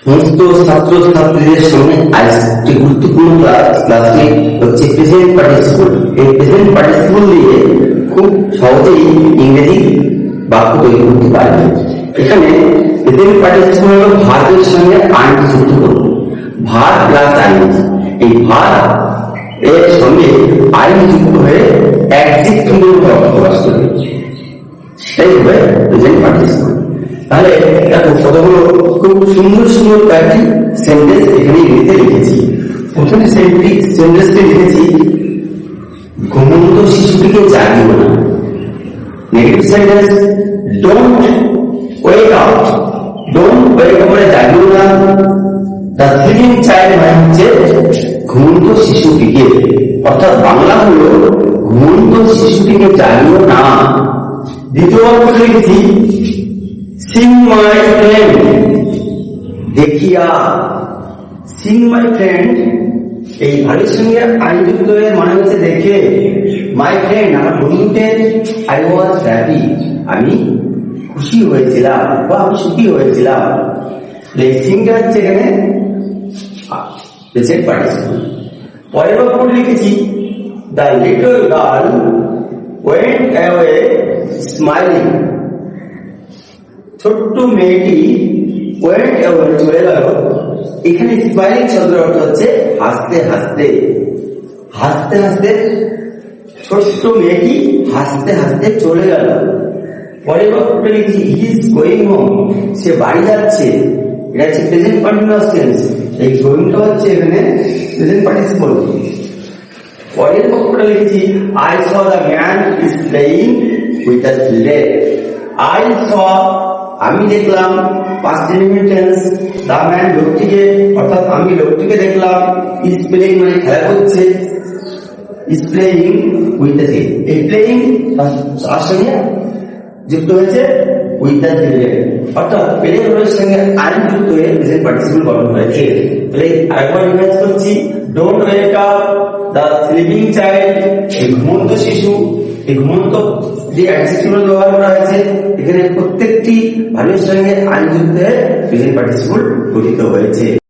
সমস্ত ছাত্র ছাত্রীদের সামনে আজ একটি গুরুত্বপূর্ণ ক্লাসটি হচ্ছে প্রেজেন্ট পার্টিসিপল। এই প্রেজেন্ট পার্টিসিপল দিয়ে খুব সহজেই ইংরেজি বাক্য তৈরি করতে পারবেন। এখানে প্রেজেন্ট পার্টিসিপল হলো ভার্বের সঙ্গে আইএনজি যুক্ত করুন, ভার্ব প্লাস আইএনজি। এই ভার্ব এর সঙ্গে আইএনজি যুক্ত হয়ে অ্যাডজেক্টিভ প্রকাশ করবে, সেটাই হবে প্রেজেন্ট পার্টিসিপল। তাহলে দেখো কতগুলো খুব সুন্দর সুন্দর কয়েকটি সেন্টেন্স এখানে ইংরেজিতে লিখেছি। প্রথমে সেন্টেন্সটি লিখেছি, ঘুমন্ত শিশুটিকে জাগিও না। Negative sentence, don't wake up, don't wake up মানে জাগিও না। দ্য স্লিপিং চাইল্ড মানে হচ্ছে ঘুমন্ত শিশুটিকে, অর্থাৎ বাংলা হলো ঘুমন্ত শিশুটিকে জাগিও না। দ্বিতীয় বাক্য লিখেছি, সিং মাই ফ্রেন্ড, দেখিয়া। সিং মাই ফ্রেন্ড এই ভাবের সঙ্গে আইনযুক্ত হয়ে মানে হচ্ছে দেখে। মাই ফ্রেন্ড আমার বন্ধুকে, আই ওয়াজ হ্যাপি আমি খুশি হয়েছিলাম বা আমি সুখী হয়েছিলাম। এই সিংটা হচ্ছে এখানে প্রেজেন্ট পার্টিসিপল। পরের বাক্য লিখেছি, the little girl went away smiling. ছোট্ট মেয়েটি ওয়েন্ট অ্যাওয়ে চলে গেল। এখানে স্মাইলিং শব্দের অর্থ হচ্ছে হাসতে হাসতে। হাসতে হাসতে ছোট্ট মেয়েটি হাসতে হাসতে চলে গেল। পরের বাক্যটা লিখেছি, হি ইজ গোয়িং হোম, সে বাড়ি যাচ্ছে। এটা হচ্ছে প্রেজেন্ট কন্টিনিউয়াস টেন্স। এই গোয়িংটা হচ্ছে এখানে প্রেজেন্ট পার্টিসিপল। পরের বাক্যটা লিখেছি, I saw the man is playing with the children. I saw আমি দেখলাম, past indefinite tense. The man লোকটিকে, অর্থাৎ আমি লোকটিকে দেখলাম। ইজ প্লেইং মানে খেলা করছে। Is playing with the children, এই প্লেইং তার সঙ্গে যুক্ত হয়েছে উইথ দ্য চিলড্রেন, অর্থাৎ প্লেইং এর সঙ্গে আইন যুক্ত হয়ে প্রেজেন্ট পার্টিসিপল গঠন হয়েছে। তাহলে আরেকবার রিভাইজ করছি, don't wake up, the sleeping child এই ঘুমন্ত শিশু। এই ঘুমন্ত যে অ্যাডজেক্টিভ ব্যবহার করা হয়েছে এখানে প্রত্যেকটি ভাবের সঙ্গে আইন যুক্ত হয়ে প্রেজেন্ট পার্টিসিপল গঠিত হয়েছে।